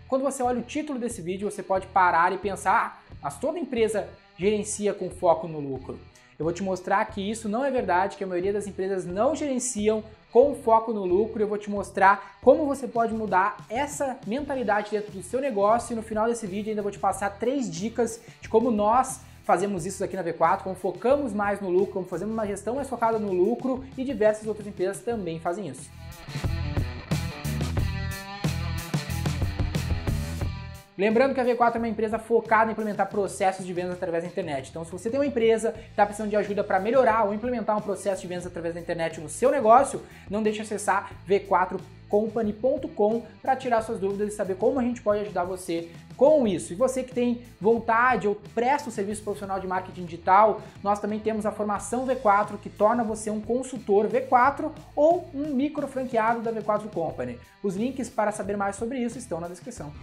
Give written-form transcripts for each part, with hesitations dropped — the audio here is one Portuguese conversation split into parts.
Quando você olha o título desse vídeo, você pode parar e pensar, mas toda empresa gerencia com foco no lucro. Eu vou te mostrar que isso não é verdade, que a maioria das empresas não gerenciam com foco no lucro. Eu vou te mostrar como você pode mudar essa mentalidade dentro do seu negócio e no final desse vídeo ainda vou te passar 3 dicas de como nós fazemos isso aqui na V4, como focamos mais no lucro, como fazemos uma gestão mais focada no lucro e diversas outras empresas também fazem isso. Lembrando que a V4 é uma empresa focada em implementar processos de vendas através da internet. Então, se você tem uma empresa que está precisando de ajuda para melhorar ou implementar um processo de vendas através da internet no seu negócio, não deixe de acessar v4company.com para tirar suas dúvidas e saber como a gente pode ajudar você com isso. E você que tem vontade ou presta o serviço profissional de marketing digital, nós também temos a formação V4 que torna você um consultor V4 ou um micro franqueado da V4 Company. Os links para saber mais sobre isso estão na descrição.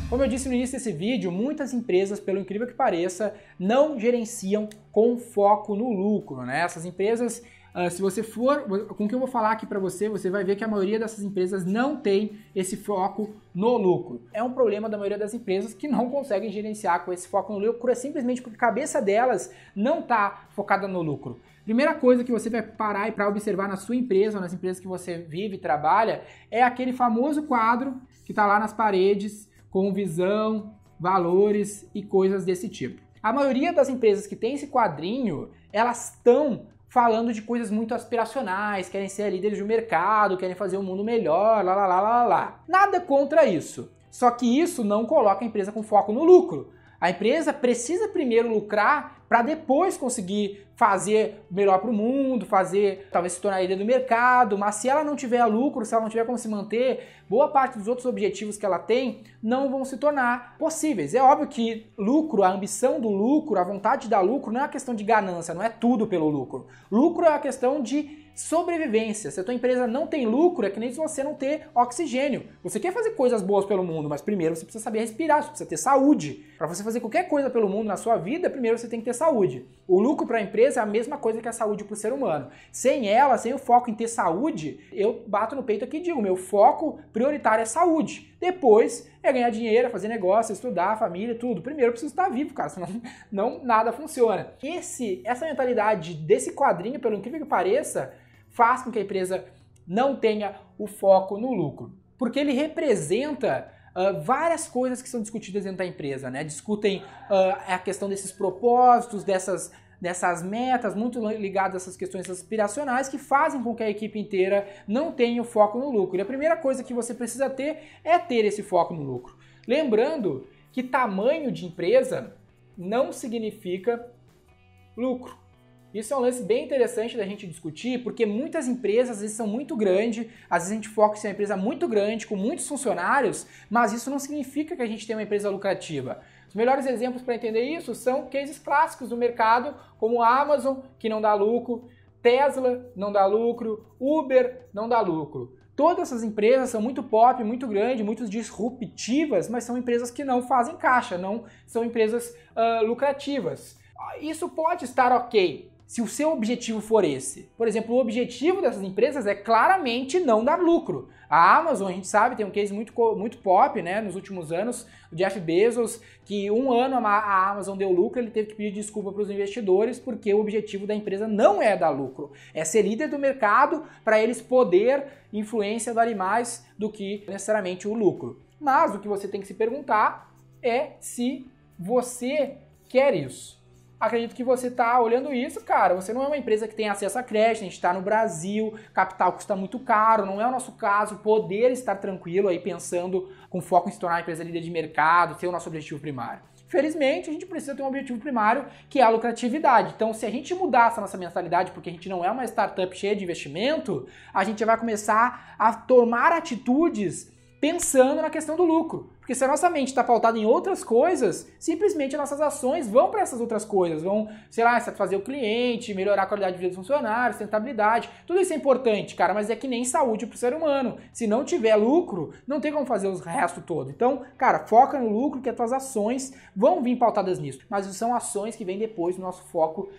Como eu disse no início desse vídeo, muitas empresas, pelo incrível que pareça, não gerenciam com foco no lucro, né? Essas empresas, se você for, com o que eu vou falar aqui para você, você vai ver que a maioria dessas empresas não tem esse foco no lucro. É um problema da maioria das empresas que não conseguem gerenciar com esse foco no lucro, é simplesmente porque a cabeça delas não está focada no lucro. Primeira coisa que você vai parar para observar na sua empresa ou nas empresas que você vive e trabalha é aquele famoso quadro que está lá nas paredes, com visão, valores e coisas desse tipo. A maioria das empresas que tem esse quadrinho, elas estão falando de coisas muito aspiracionais, querem ser líderes do mercado, querem fazer um mundo melhor, lá. Nada contra isso. Só que isso não coloca a empresa com foco no lucro. A empresa precisa primeiro lucrar para depois conseguir fazer melhor para o mundo, talvez se tornar líder do mercado, mas se ela não tiver lucro, se ela não tiver como se manter, boa parte dos outros objetivos que ela tem não vão se tornar possíveis. É óbvio que lucro, a ambição do lucro, a vontade de dar lucro não é uma questão de ganância, não é tudo pelo lucro. Lucro é uma questão de sobrevivência. Se a tua empresa não tem lucro, é que nem se você não ter oxigênio. Você quer fazer coisas boas pelo mundo, mas primeiro você precisa saber respirar, você precisa ter saúde. Para você fazer qualquer coisa pelo mundo na sua vida, primeiro você tem que ter saúde. O lucro para a empresa é a mesma coisa que a saúde para o ser humano. Sem ela, sem o foco em ter saúde, eu bato no peito aqui e digo, meu foco prioritário é saúde. Depois é ganhar dinheiro, fazer negócio, estudar, família, tudo. Primeiro eu preciso estar vivo, cara, senão nada funciona. Essa mentalidade desse quadrinho, pelo incrível que pareça, faz com que a empresa não tenha o foco no lucro. Porque ele representa várias coisas que são discutidas dentro da empresa, né? Discutem a questão desses propósitos, dessas metas, muito ligadas a essas questões aspiracionais que fazem com que a equipe inteira não tenha o foco no lucro. E a primeira coisa que você precisa ter é ter esse foco no lucro. Lembrando que tamanho de empresa não significa lucro. Isso é um lance bem interessante da gente discutir, porque muitas empresas às vezes são muito grandes, às vezes a gente foca em ser uma empresa muito grande, com muitos funcionários, mas isso não significa que a gente tem uma empresa lucrativa. Os melhores exemplos para entender isso são cases clássicos do mercado, como a Amazon, que não dá lucro, Tesla não dá lucro, Uber não dá lucro. Todas essas empresas são muito pop, muito grandes, muito disruptivas, mas são empresas que não fazem caixa, não são empresas lucrativas. Isso pode estar ok, se o seu objetivo for esse. Por exemplo, o objetivo dessas empresas é claramente não dar lucro. A Amazon, a gente sabe, tem um case muito pop, né, nos últimos anos, o Jeff Bezos, que um ano a Amazon deu lucro, ele teve que pedir desculpa para os investidores porque o objetivo da empresa não é dar lucro, é ser líder do mercado para eles poder influência darem mais do que necessariamente o lucro. Mas o que você tem que se perguntar é se você quer isso. Acredito que você está olhando isso, cara, você não é uma empresa que tem acesso a crédito, a gente está no Brasil, capital custa muito caro, não é o nosso caso poder estar tranquilo aí pensando com foco em se tornar uma empresa líder de mercado, ser o nosso objetivo primário. Felizmente, a gente precisa ter um objetivo primário que é a lucratividade. Então, se a gente mudar essa nossa mentalidade, porque a gente não é uma startup cheia de investimento, a gente vai começar a tomar atitudes pensando na questão do lucro. Porque se a nossa mente está pautada em outras coisas, simplesmente nossas ações vão para essas outras coisas. Vão, sei lá, satisfazer o cliente, melhorar a qualidade de vida dos funcionários, sustentabilidade. Tudo isso é importante, cara, mas é que nem saúde para o ser humano. Se não tiver lucro, não tem como fazer o resto todo. Então, cara, foca no lucro que as tuas ações vão vir pautadas nisso. Mas são ações que vêm depois do nosso foco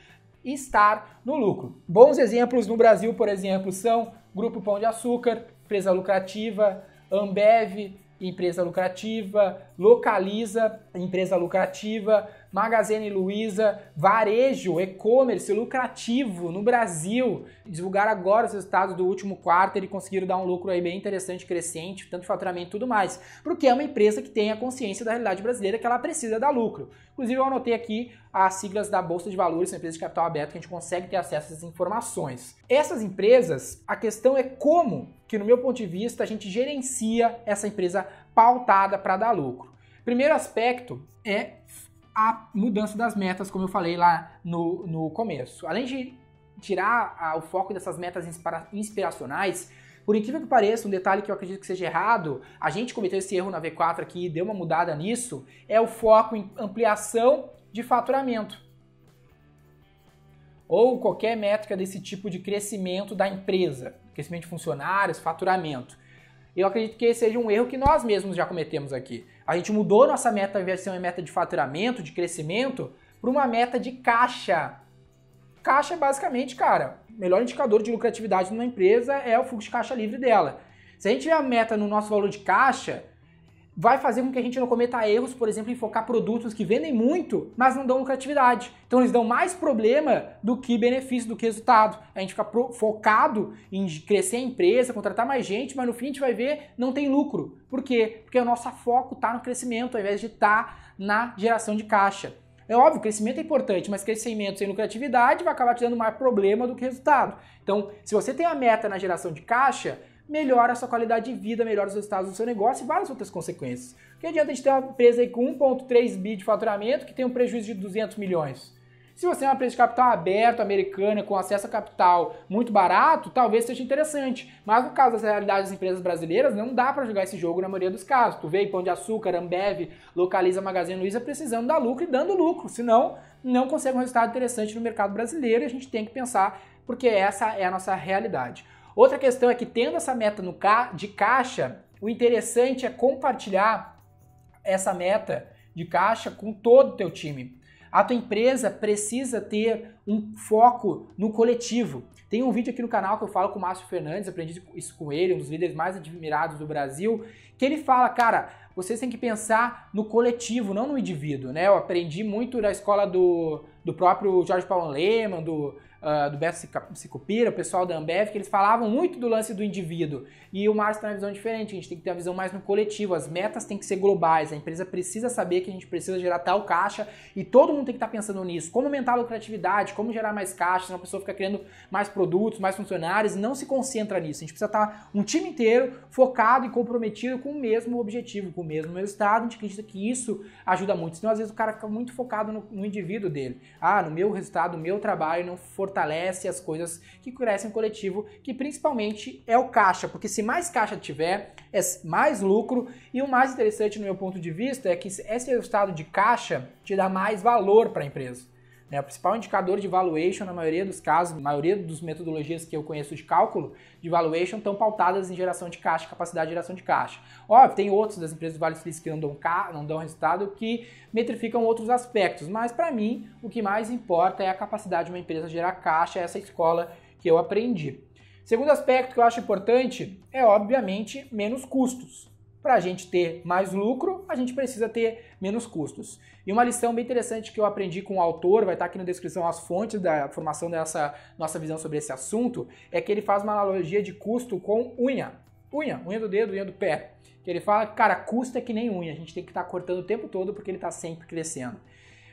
estar no lucro. Bons exemplos no Brasil, por exemplo, são Grupo Pão de Açúcar, empresa lucrativa, Ambev, empresa lucrativa, Localiza, empresa lucrativa, Magazine Luiza, varejo, e-commerce lucrativo no Brasil. Divulgaram agora os resultados do último quarto e conseguiram dar um lucro aí bem interessante, crescente, tanto faturamento e tudo mais. Porque é uma empresa que tem a consciência da realidade brasileira que ela precisa dar lucro. Inclusive eu anotei aqui as siglas da Bolsa de Valores, são empresas de capital aberto que a gente consegue ter acesso a essas informações. Essas empresas, a questão é como que no meu ponto de vista a gente gerencia essa empresa pautada para dar lucro. Primeiro aspecto é a mudança das metas, como eu falei lá no começo. Além de tirar o foco dessas metas inspiracionais, por incrível que pareça, um detalhe que eu acredito que seja errado, a gente cometeu esse erro na V4 aqui e deu uma mudada nisso, é o foco em ampliação de faturamento. Ou qualquer métrica desse tipo de crescimento da empresa, crescimento de funcionários, faturamento. Eu acredito que esse seja um erro que nós mesmos já cometemos aqui. A gente mudou nossa meta, ao invés de ser uma meta de faturamento, de crescimento, para uma meta de caixa. Caixa é basicamente, cara, o melhor indicador de lucratividade numa empresa é o fluxo de caixa livre dela. Se a gente tiver a meta no nosso valor de caixa, vai fazer com que a gente não cometa erros, por exemplo, em focar produtos que vendem muito, mas não dão lucratividade. Então eles dão mais problema do que benefício, do que resultado. A gente fica focado em crescer a empresa, contratar mais gente, mas no fim a gente vai ver, não tem lucro. Por quê? Porque o nosso foco está no crescimento, ao invés de estar na geração de caixa. É óbvio, crescimento é importante, mas crescimento sem lucratividade vai acabar te dando mais problema do que resultado. Então, se você tem a meta na geração de caixa, melhora a sua qualidade de vida, melhora os resultados do seu negócio e várias outras consequências. Porque adianta a gente ter uma empresa aí com 1,3 bi de faturamento que tem um prejuízo de 200 milhões. Se você é uma empresa de capital aberto, americana, com acesso a capital muito barato, talvez seja interessante. Mas no caso das realidades das empresas brasileiras, não dá para jogar esse jogo na maioria dos casos. Tu vê Pão de Açúcar, Ambev, Localiza, Magazine Luiza precisando dar lucro e dando lucro. Senão, não consegue um resultado interessante no mercado brasileiro e a gente tem que pensar, porque essa é a nossa realidade. Outra questão é que, tendo essa meta de caixa, o interessante é compartilhar essa meta de caixa com todo o teu time. A tua empresa precisa ter um foco no coletivo. Tem um vídeo aqui no canal que eu falo com o Márcio Fernandes, aprendi isso com ele, um dos líderes mais admirados do Brasil, que ele fala, cara, vocês têm que pensar no coletivo, não no indivíduo, né? Eu aprendi muito na escola do próprio Jorge Paulo Lemann, do Beto Sicupira, o pessoal da Ambev, que eles falavam muito do lance do indivíduo. E o Márcio tem uma visão diferente, a gente tem que ter uma visão mais no coletivo, as metas têm que ser globais, a empresa precisa saber que a gente precisa gerar tal caixa e todo mundo tem que estar pensando nisso. Como aumentar a lucratividade, como gerar mais caixa, senão a pessoa fica criando mais produtos, mais funcionários e não se concentra nisso. A gente precisa estar um time inteiro focado e comprometido com o mesmo objetivo, com o mesmo resultado. A gente acredita que isso ajuda muito, senão às vezes o cara fica muito focado no indivíduo dele. No meu resultado, no meu trabalho, não fortalece as coisas que crescem no coletivo, que principalmente é o caixa, porque se mais caixa tiver, é mais lucro, e o mais interessante no meu ponto de vista é que esse resultado de caixa te dá mais valor para a empresa. O principal indicador de valuation, na maioria dos casos, na maioria das metodologias que eu conheço de cálculo de valuation, estão pautadas em geração de caixa, capacidade de geração de caixa. Óbvio, tem outros das empresas do Vale do Silício que não dão resultado, que metrificam outros aspectos, mas para mim o que mais importa é a capacidade de uma empresa gerar caixa, essa escola que eu aprendi. Segundo aspecto que eu acho importante é, obviamente, menos custos. Para a gente ter mais lucro, a gente precisa ter menos custos. E uma lição bem interessante que eu aprendi com o autor, vai estar aqui na descrição as fontes da formação dessa nossa visão sobre esse assunto, é que ele faz uma analogia de custo com unha. Unha do dedo, unha do pé. Que ele fala que, cara, custo é que nem unha, a gente tem que estar cortando o tempo todo porque ele está sempre crescendo.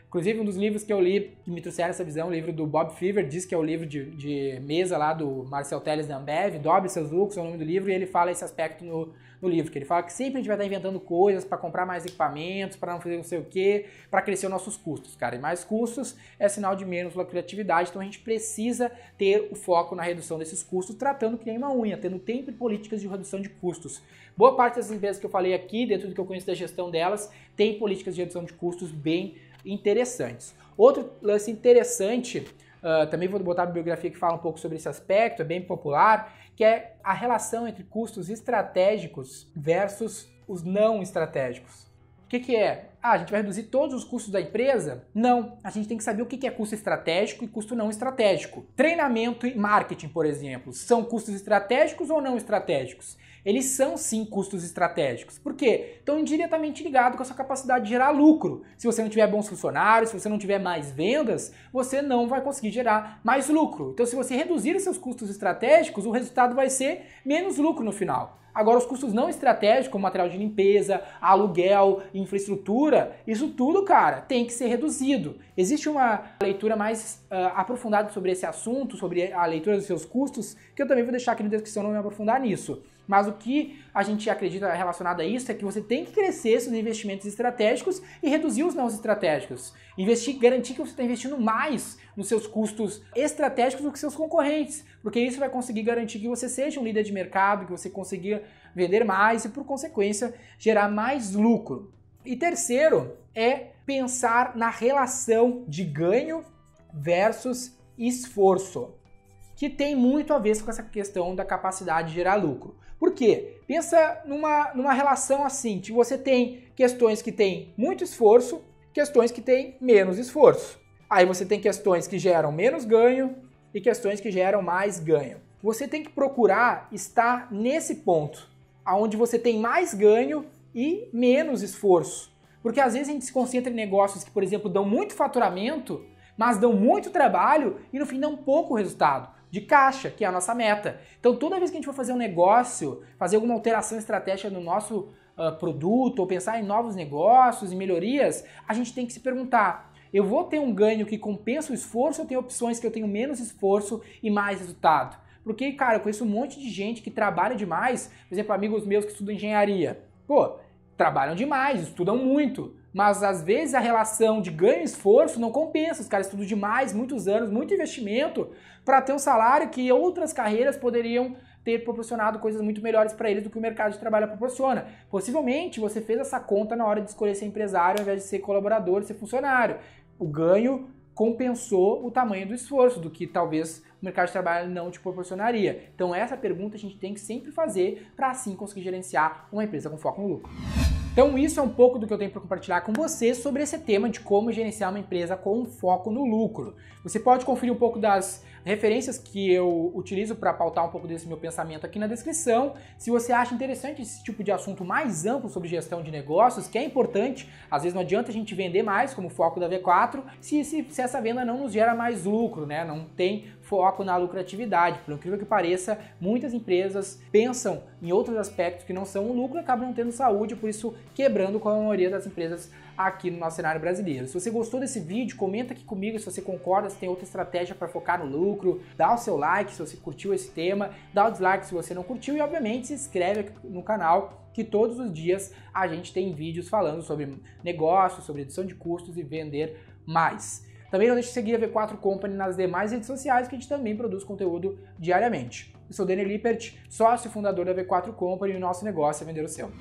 Inclusive, um dos livros que eu li que me trouxeram essa visão, o livro do Bob Fever, diz que é o livro de mesa lá do Marcel Telles da Ambev, Dobre Seus Lucros, é o nome do livro, e ele fala esse aspecto no livro, que ele fala que sempre a gente vai estar inventando coisas para comprar mais equipamentos, para não fazer não sei o quê, para crescer os nossos custos, cara. E mais custos é sinal de menos lucratividade, então a gente precisa ter o foco na redução desses custos, tratando que nem uma unha, tendo tempo e políticas de redução de custos. Boa parte das empresas que eu falei aqui, dentro do que eu conheço da gestão delas, tem políticas de redução de custos bem interessantes. Outro lance interessante, também vou botar a bibliografia que fala um pouco sobre esse aspecto, é bem popular, que é a relação entre custos estratégicos versus os não estratégicos. O que é? A gente vai reduzir todos os custos da empresa? Não. A gente tem que saber o que é custo estratégico e custo não estratégico. Treinamento e marketing, por exemplo, são custos estratégicos ou não estratégicos? eles são sim custos estratégicos. Por quê? Estão indiretamente ligados com a sua capacidade de gerar lucro. Se você não tiver bons funcionários, se você não tiver mais vendas, você não vai conseguir gerar mais lucro. Então, se você reduzir os seus custos estratégicos, o resultado vai ser menos lucro no final. Agora, os custos não estratégicos, como material de limpeza, aluguel, infraestrutura, isso tudo, cara, tem que ser reduzido. Existe uma leitura mais aprofundada sobre esse assunto, sobre a leitura dos seus custos, que eu também vou deixar aqui na descrição, não me aprofundar nisso. Mas o que a gente acredita relacionado a isso é que você tem que crescer seus investimentos estratégicos e reduzir os não estratégicos. Investir, garantir que você está investindo mais nos seus custos estratégicos do que seus concorrentes, porque isso vai conseguir garantir que você seja um líder de mercado, que você consiga vender mais e, por consequência, gerar mais lucro. E terceiro é pensar na relação de ganho versus esforço, que tem muito a ver com essa questão da capacidade de gerar lucro. Por quê? Pensa numa relação assim, que você tem questões que têm muito esforço, questões que têm menos esforço. Aí você tem questões que geram menos ganho e questões que geram mais ganho. Você tem que procurar estar nesse ponto, onde você tem mais ganho e menos esforço. Porque às vezes a gente se concentra em negócios que, por exemplo, dão muito faturamento, mas dão muito trabalho e no fim dão pouco resultado de caixa, que é a nossa meta. Então toda vez que a gente for fazer um negócio, fazer alguma alteração estratégica no nosso produto ou pensar em novos negócios e melhorias, a gente tem que se perguntar: eu vou ter um ganho que compensa o esforço ou tem opções que eu tenho menos esforço e mais resultado? Porque, cara, eu conheço um monte de gente que trabalha demais, por exemplo, amigos meus que estudam engenharia. Pô, trabalham demais, estudam muito, mas às vezes a relação de ganho e esforço não compensa. Os caras estudam demais, muitos anos, muito investimento para ter um salário que outras carreiras poderiam ter proporcionado coisas muito melhores para eles do que o mercado de trabalho proporciona. Possivelmente você fez essa conta na hora de escolher ser empresário ao invés de ser colaborador, ser funcionário. O ganho compensou o tamanho do esforço, do que talvez o mercado de trabalho não te proporcionaria. Então essa pergunta a gente tem que sempre fazer para assim conseguir gerenciar uma empresa com foco no lucro. Então isso é um pouco do que eu tenho para compartilhar com você sobre esse tema de como gerenciar uma empresa com foco no lucro. Você pode conferir um pouco das referências que eu utilizo para pautar um pouco desse meu pensamento aqui na descrição. Se você acha interessante esse tipo de assunto mais amplo sobre gestão de negócios, que é importante, às vezes não adianta a gente vender mais, como o foco da V4, se essa venda não nos gera mais lucro, né? Não tem foco na lucratividade. Por incrível que pareça, muitas empresas pensam em outros aspectos que não são o lucro e acabam não tendo saúde, por isso quebrando com a maioria das empresas aqui no nosso cenário brasileiro. Se você gostou desse vídeo, comenta aqui comigo se você concorda, se tem outra estratégia para focar no lucro, dá o seu like se você curtiu esse tema, dá o dislike se você não curtiu e obviamente se inscreve aqui no canal, que todos os dias a gente tem vídeos falando sobre negócios, sobre redução de custos e vender mais. Também não deixe de seguir a V4 Company nas demais redes sociais, que a gente também produz conteúdo diariamente. Eu sou o Daniel Lippert, sócio e fundador da V4 Company, e o nosso negócio é vender o seu.